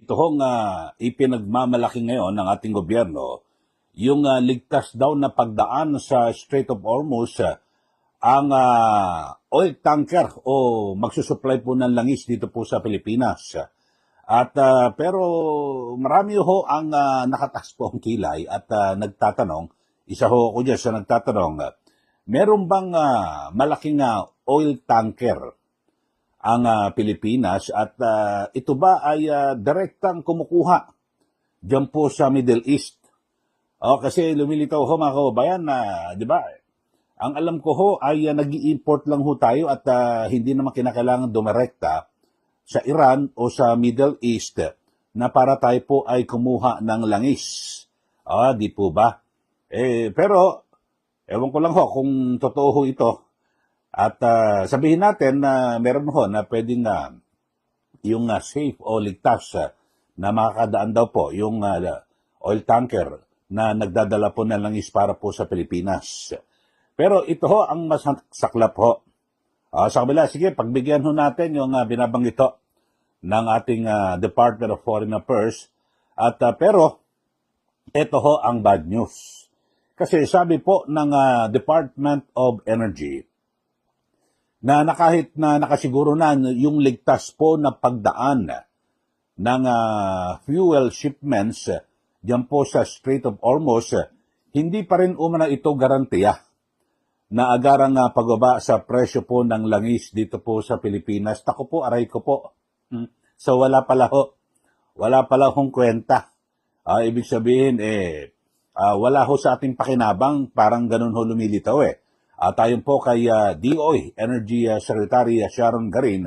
ito hong ipinagmamalaki ngayon ng ating gobyerno, yung ligtas daw na pagdaan sa Strait of Hormuz, ang oil tanker o magsusupply po ng langis dito po sa Pilipinas. At pero marami ho ang nakataas po ang kilay at nagtatanong, isa ho ako dyan sa nagtatanong, meron bang malaking oil tanker ang Pilipinas at ito ba ay direktang kumukuha dyan po sa Middle East? Kasi lumilitaw ho mga kababayan na, di ba, ang alam ko ho ay nag-i-import lang ho tayo at hindi naman kinakailangan dumirekta sa Iran o sa Middle East na para tayo po ay kumuha ng langis. Di po ba? Pero, ewan ko lang ho kung totoo ho ito. At sabihin natin na meron ho na pwedeng yung safe o ligtas na makakadaan daw po yung oil tanker na nagdadala po ng langis para po sa Pilipinas. Pero ito ho ang mas saklap ho. Sa kabila, sige, pagbigyan ho natin yung binabanggit ho ng ating Department of Foreign Affairs. At pero, ito ho ang bad news. Kasi sabi po ng Department of Energy, na kahit na nakasiguro na yung ligtas po na pagdaan ng fuel shipments diyan po sa Strait of Hormuz, hindi pa rin umana ito garantiya na agarang pagbaba sa presyo po ng langis dito po sa Pilipinas. Tako po, aray ko po. So wala pala hong kwenta. Ibig sabihin, wala ho sa ating pakinabang, parang ganun ho lumilitaw tayon po kay DOE, Energy Secretary Sharon Garin,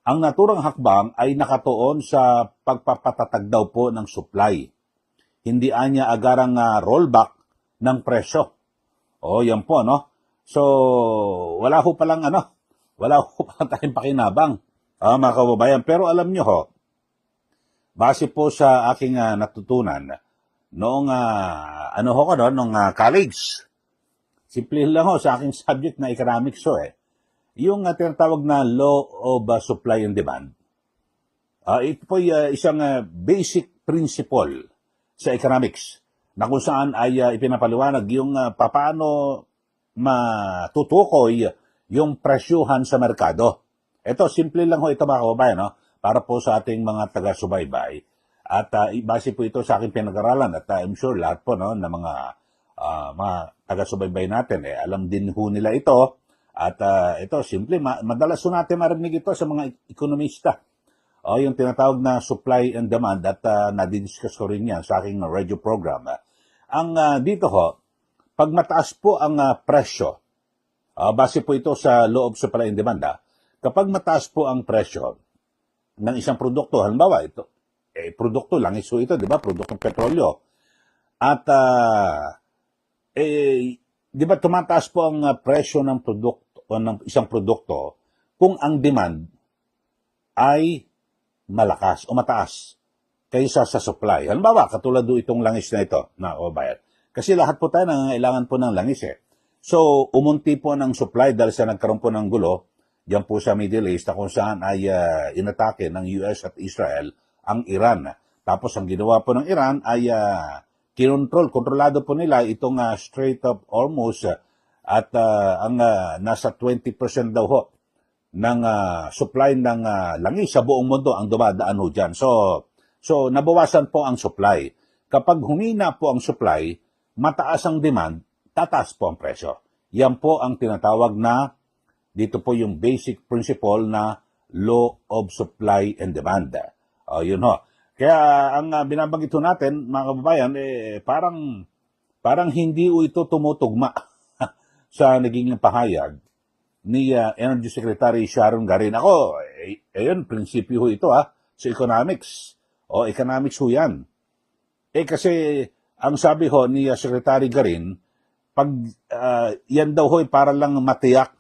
ang naturang hakbang ay nakatuon sa pagpapatatag daw po ng supply. Hindi anya agarang rollback ng presyo. Yan po, no? So, wala ho palang tayong pakinabang, mga kababayan. Pero alam nyo ho, base po sa aking natutunan, noong, nung college, simple lang ho sa aking subject na economics yung tinatawag na law of supply and demand. Ito po isang basic principle sa economics na kung saan ay ipinapaliwanag yung paano matutukoy yung presyuhan sa merkado. Ito, simple lang ho ito mga kababayan, no? Para po sa ating mga taga-subaybay. At base po ito sa aking pinag-aralan at I'm sure lahat po no, na mga taga-subaybay natin, alam din ho nila ito. At ito, simple, madalas ho natin marinig ito sa mga ekonomista. Yung tinatawag na supply and demand at nadidiscuss ko rin yan sa aking radio program. Ang dito ho, pag mataas po ang presyo, base po ito sa law of supply and demand, kapag mataas po ang presyo ng isang produkto, halimbawa ito, produkto, langis ho ito, di ba? Produktong petrolyo. At di ba tumataas po ang presyo ng produkto o ng isang produkto kung ang demand ay malakas o mataas kaysa sa supply. Halimbawa, katulad do itong langis na ito, na kababayan. Kasi lahat po tayo nangangailangan po ng langis So, umunti po ng supply dahil sa nagkaroon po ng gulo diyan po sa Middle East na kung saan ay inatake ng US at Israel ang Iran. Tapos ang ginawa po ng Iran ay kontrolado po nila itong Strait of Hormuz at ang nasa 20% daw ho ng supply ng langis sa buong mundo ang dumadaan ho dyan. So nabawasan po ang supply. Kapag humina po ang supply, mataas ang demand, tataas po ang presyo. Yan po ang tinatawag na, dito po yung basic principle na law of supply and demand. Yun ho. Kaya ang binabanggit natin, mga kababayan, parang hindi ito tumutugma sa naging pahayag ni Energy Secretary Sharon Garin. Ako, ayun, prinsipyo ho ito sa economics. Economics ho yan. Kasi ang sabi ho ni Secretary Garin, pag yan daw ho para lang matiyak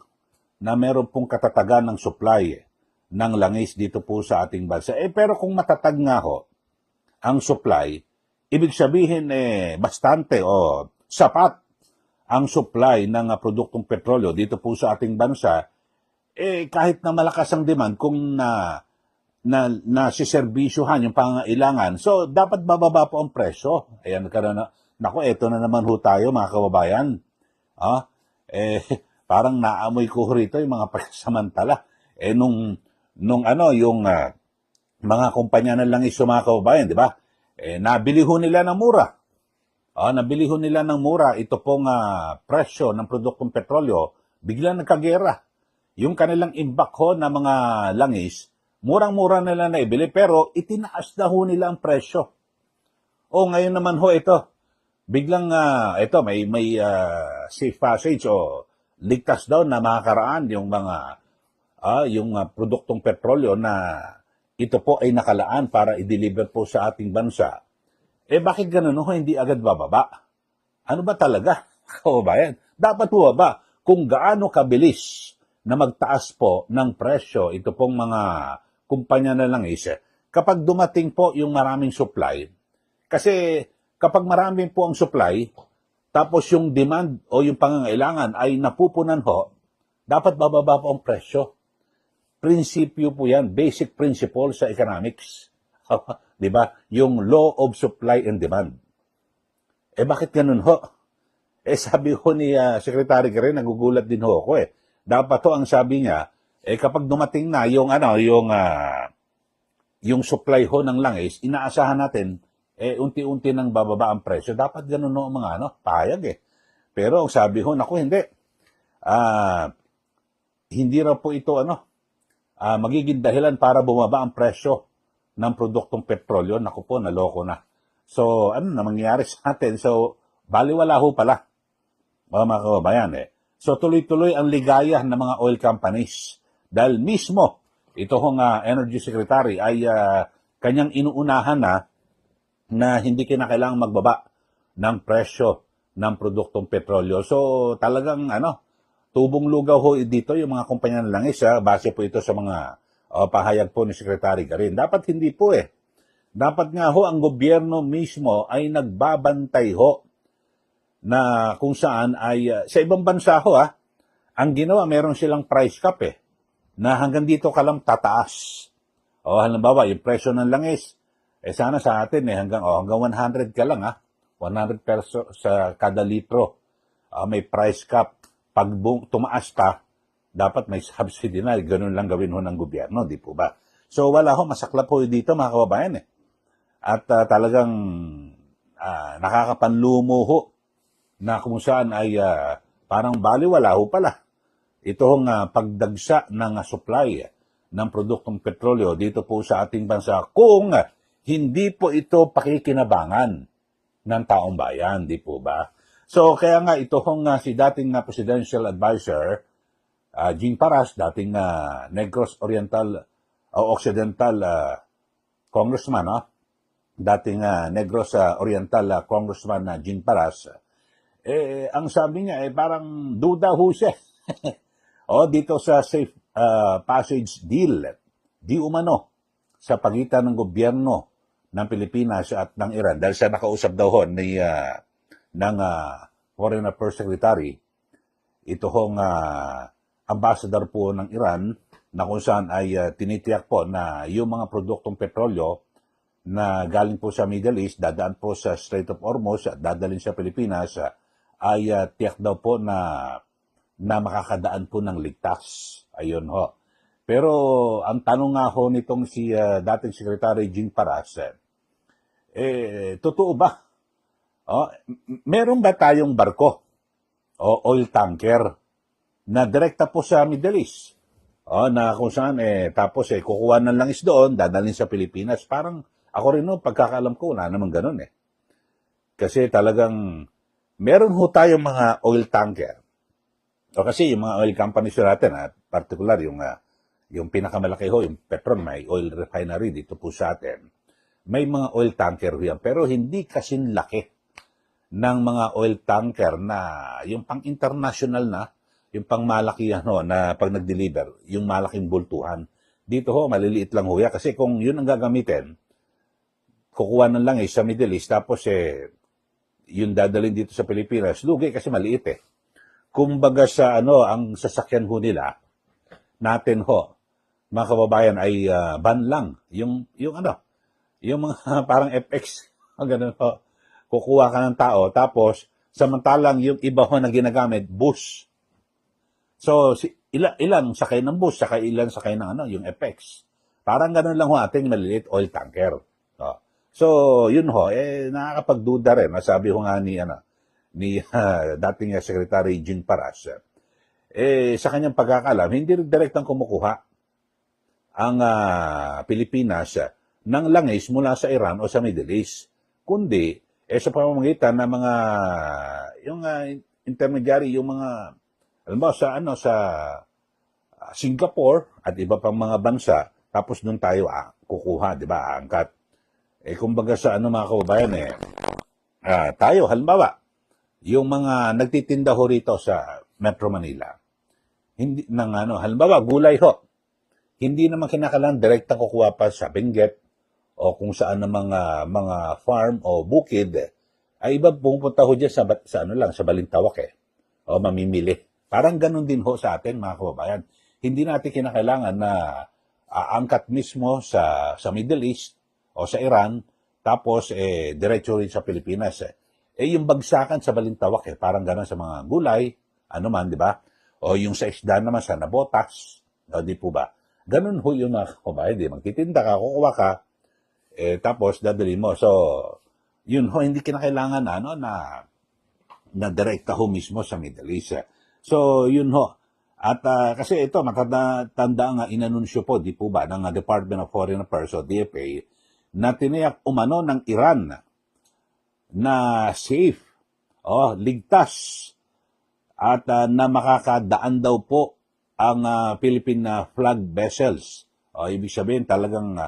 na meron pong katatagan ng supply ng langis dito po sa ating bansa. Pero kung matatag nga ho ang supply, ibig sabihin bastante o sapat ang supply ng produktong petrolyo dito po sa ating bansa, kahit na malakas ang demand, kung na siserbisyuhan yung pangangailangan. So, dapat bababa po ang presyo. Ayan, naku, eto na naman ho tayo, mga kababayan. Ah, eh, parang naamoy ko rito yung mga pagsamantala. Yung mga kumpanya na langis mga kababayan, di ba? Nabili ho nila ng mura. Nabili ho nila ng mura. Ito pong presyo ng produktong petrolyo, biglang nagkagera. Yung kanilang imbak ho na mga langis, murang-mura nila na ibili, pero itinaas na ho nila ang presyo. Ngayon naman ho ito, biglang, may safe passage o ligtas daw na makakaraan yung mga, produktong petrolyo na ito po ay nakalaan para i-deliver po sa ating bansa. Bakit ganun ho, hindi agad bababa? Ano ba talaga, kababayan? Dapat po ba, kung gaano kabilis na magtaas po ng presyo, ito pong mga kumpanya na langis, kapag dumating po yung maraming supply, kasi kapag marami po ang supply, tapos yung demand o yung pangangailangan ay napupunan ho, dapat bababa po ang presyo. Prinsipyo po yan, basic principle sa economics. Di ba? Yung law of supply and demand. Bakit ganun ho? Sabi ho ni Secretary Karen, nagugulat din ho ako Dapat ho ang sabi niya, kapag dumating na yung supply ho ng langis, inaasahan natin, unti-unti nang bababa ang presyo. Dapat ganun ho mga pahayag Pero ang sabi ho, naku, hindi. Hindi raw po ito magiging dahilan para bumaba ang presyo ng produktong petrolyo. Naku po, naloko na. So, ano na mangyayari sa atin? So, baliwala ho pala, mga kababayan So, tuloy-tuloy ang ligaya ng mga oil companies. Dahil mismo, ito hong Energy Secretary ay kanyang inuunahan na hindi kinakailangang magbaba ng presyo ng produktong petrolyo. So, talagang tubong lugaw ho dito yung mga kumpanya ng langis. Base po ito sa mga pahayag po ni Secretary Garin. Dapat hindi po Dapat nga ho ang gobyerno mismo ay nagbabantay ho na kung saan ay sa ibang bansa ho ang ginawa, meron silang price cap na hanggang dito ka lang tataas. Halimbawa, yung presyo ng langis, sana sa atin hanggang 100 ka lang 100 pesos sa kada litro. May price cap. Pag tumaas pa, dapat may subsidy na. Ganun lang gawin ho ng gobyerno, di po ba? So wala ho, masaklap ho dito mga kababayan At talagang nakakapanlumo ho na kung saan ay parang baliwala ho pala. Ito hong pagdagsa ng supply ng produktong petrolyo dito po sa ating bansa kung hindi po ito pakikinabangan ng taong bayan, di po ba? So kaya nga ito hong si dating presidential advisor, Jing Paras, dating Negros Oriental o Occidental congressman, dating Negros Oriental congressman Jing Paras, ang sabi niya parang duda ho siya. Dito sa safe passage deal, di umano sa pagitan ng gobyerno ng Pilipinas at ng Iran dahil sa nakausap daw ho ng Foreign Affairs Secretary, ito hong ambassador po ng Iran na kung saan ay tinitiyak po na yung mga produktong petrolyo na galing po sa Middle East, dadaan po sa Strait of Hormuz at dadalhin sa Pilipinas, ay tiyak daw po na makakadaan po ng ligtas. Ayun ho. Pero ang tanong nga ho nitong si dating Secretary Jing Paras, totoo ba? Meron ba tayong barko o oil tanker na direkta po sa Middle East? Na kung saan tapos kukuha ng langis doon, dadalhin sa Pilipinas. Parang ako rin pagkakaalam ko, wala naman ganun Kasi talagang meron ho tayong mga oil tanker. Kasi yung mga oil companies natin, particular yung pinakamalaki ho, yung Petron, may oil refinery dito po sa atin. May mga oil tanker yan, pero hindi kasing laki ng mga oil tanker na yung pang-international yung pang-malaki na pag nag-deliver, yung malaking bultuhan. Dito ho, maliliit lang ho yan. Kasi kung yun ang gagamitin, kukuha ng langis sa Middle East, tapos yung dadalhin dito sa Pilipinas, lugi kasi maliit Kumbaga sa ang sasakyan ho nila, natin ho, mga kababayan, ay ban lang. Yung ano, yung mga parang FX, ganun ho. Kukuha ka ng tao, tapos samantalang yung iba ho na ginagamit, bus. So, ilan sakay ng bus, saka ilan sakay ng ano, yung FX. Parang ganun lang ho ating maliliit oil tanker. So, yun ho, nakakapagduda rin. Sabi ho nga ni dating Secretary Jean Paras, sa kanyang pagkakalam, hindi rin direktang kumukuha ang Pilipinas ng langis mula sa Iran o sa Middle East, kundi sa pamamagitan ng mga yung intermediary, yung mga alam mo sa Singapore at iba pang mga bansa, tapos doon tayo kukuha, di ba? Angkat. Kumbaga sa mga kababayan tayo halimbawa, yung mga nagtitinda ho rito sa Metro Manila, hindi halimbawa gulay ho, hindi naman kinakailangan direktang kukuha pa sa Benguet o kung saan ng mga farm o bukid, ay iba pupunta ho dyan sa Balintawak o mamimili. Parang ganun din ho sa atin, mga kababayan. Hindi natin kinakailangan na angkat mismo sa Middle East o sa Iran, tapos diretso rin sa Pilipinas. Yung bagsakan sa Balintawak, parang ganun sa mga gulay, man, di ba? O yung sa isda naman sa Nabotas, di po ba? Ganun ho yung mga kababayan, di magtitinda ka, kukuha ka, tapos dadali mo. So, yun ho, hindi kinakailangan na direkta ho mismo sa Middle East. So, yun ho. At kasi ito, matatanda nga inanunsyo po, di po ba, ng Department of Foreign Affairs o DFA, na tiniyak umano ng Iran na safe, ligtas, at na makakadaan daw po ang Philippine flag vessels. Ibig sabihin talagang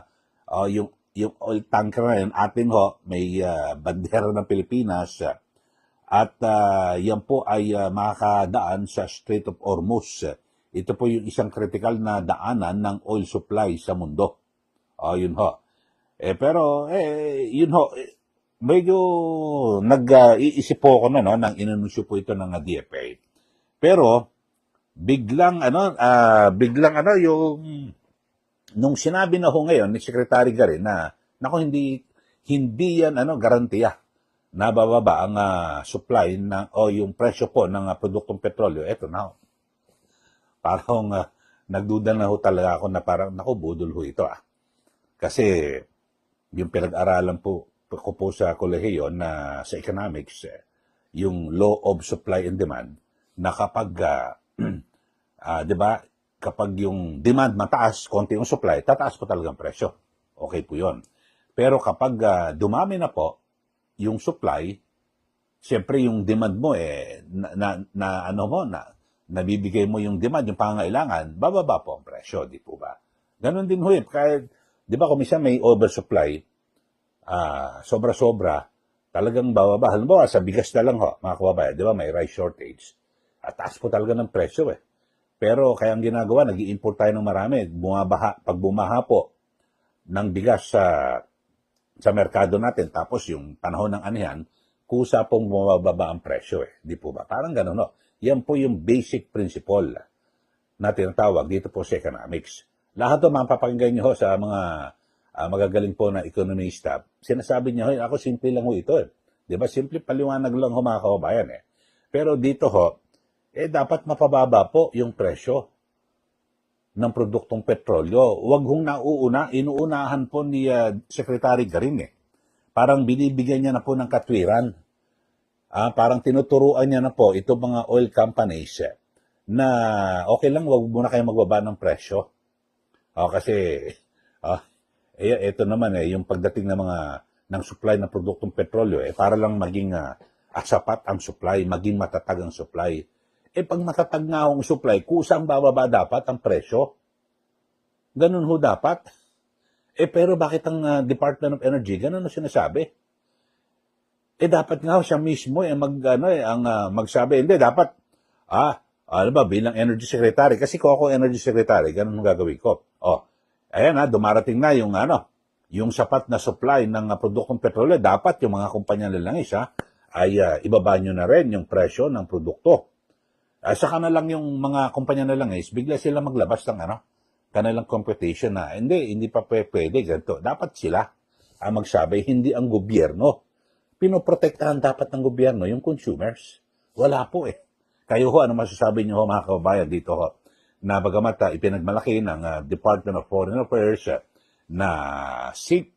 yung oil tanker na yun, atin ho, may bandera ng Pilipinas, at yan po ay makakadaan sa Strait of Hormuz. Ito po yung isang critical na daanan ng oil supply sa mundo. Yun ho. Pero, yun ho, medyo nag-iisip po ako nang inanunsyo po ito ng DFA. Pero, biglang yung nung sinabi na ho ngayon ni Secretary Garin na hindi yan garantiya na bababa ang supply o yung presyo po ng produktong petrolyo. Eto na ho. Parang nagduda na ho talaga ako na parang budol ho ito Kasi yung pinag-aralan ko po sa kolehiyo na sa economics, yung law of supply and demand, na kapag di ba, kapag yung demand mataas, konti yung supply, tataas po talagang presyo. Okay po yun. Pero kapag dumami na po yung supply, siyempre yung demand mo nabibigay mo yung demand, yung pangangailangan, bababa po ang presyo, di po ba? Ganon din ho kahit, di ba, kung minsan may oversupply, sobra-sobra, talagang bababa. Halimbawa, sa bigas na lang ho, mga kababayan, di ba, may rice shortage. At taas po talaga ng presyo Pero kaya ang ginagawa, nag-i-import tayo ng marami. Pag bumaha po ng bigas sa merkado natin, tapos yung panahon ng anihan, kusa pong bumababa ang presyo Di po ba? Parang gano'n, no? Yan po yung basic principle na tinatawag dito po sa economics. Lahat ito mapapakinggan nyo sa mga magagaling po na economista. Sinasabi niya, ako simple lang ho ito Di ba? Simple paliwanag lang ho, mga kababayan Pero dito ho, dapat mapababa po yung presyo ng produktong petrolyo. Huwag hong inuunahan po ni Secretary Garin Parang binibigyan niya na po ng katwiran. Parang tinuturuan niya na po ito mga oil companies na okay lang, huwag muna kayo magbaba ng presyo. Kasi ito naman yung pagdating ng supply ng produktong petrolyo para lang maging sapat ang supply, maging matatag ang supply. Pag matatag nga ang supply, kusang bababa dapat ang presyo. Ganun ho dapat. Pero bakit ang Department of Energy ganun ang sinasabi? Dapat nga siya mismo magsabi. Hindi, dapat, bilang Energy Secretary, kasi kung ako Energy Secretary, ganun ang gagawin ko. Ayan dumarating na yung sapat na supply ng produktong petrolyo, dapat yung mga kumpanya nilangis ay ibaba nyo na rin yung presyo ng produkto. Saka na lang yung mga kumpanya nilangis, bigla sila maglabas ng kanilang computation na hindi pa pwede ganito. Dapat sila ang magsabi, hindi ang gobyerno. Pinoprotektahan dapat ng gobyerno yung consumers. Wala po eh. Kayo ho, ano masasabi niyo ho mga kababayan dito ho? Na bagamat ipinagmalaki ng Department of Foreign Affairs na safe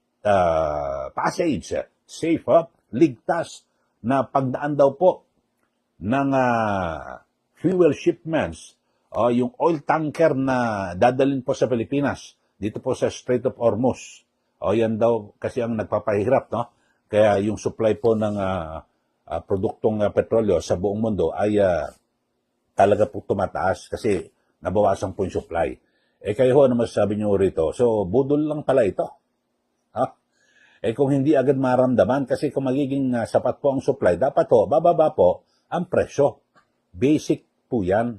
passage, safe, ligtas na pagdaan daw po ng fuel shipments o yung oil tanker na dadalhin po sa Pilipinas dito po sa Strait of Hormuz. O yan daw kasi ang nagpapahirap, no? Kaya yung supply po ng produktong petrolyo sa buong mundo ay talaga po tumataas kasi nabawasan po yung supply. Kayo ho, ano masasabi nyo rito? So, budol lang pala ito. Ha? Kung hindi agad maramdaman, kasi kung magiging sapat po ang supply, dapat ho, bababa po ang presyo. Basic po yan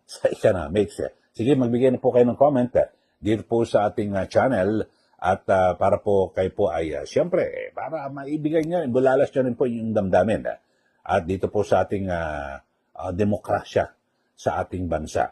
sa economics. Sige, magbigay na po kayo ng comment dito po sa ating channel at para po kayo po ay siyempre, para maibigay nyo, bulalas nyo rin po yung damdamin. At dito po sa ating demokrasya sa ating bansa.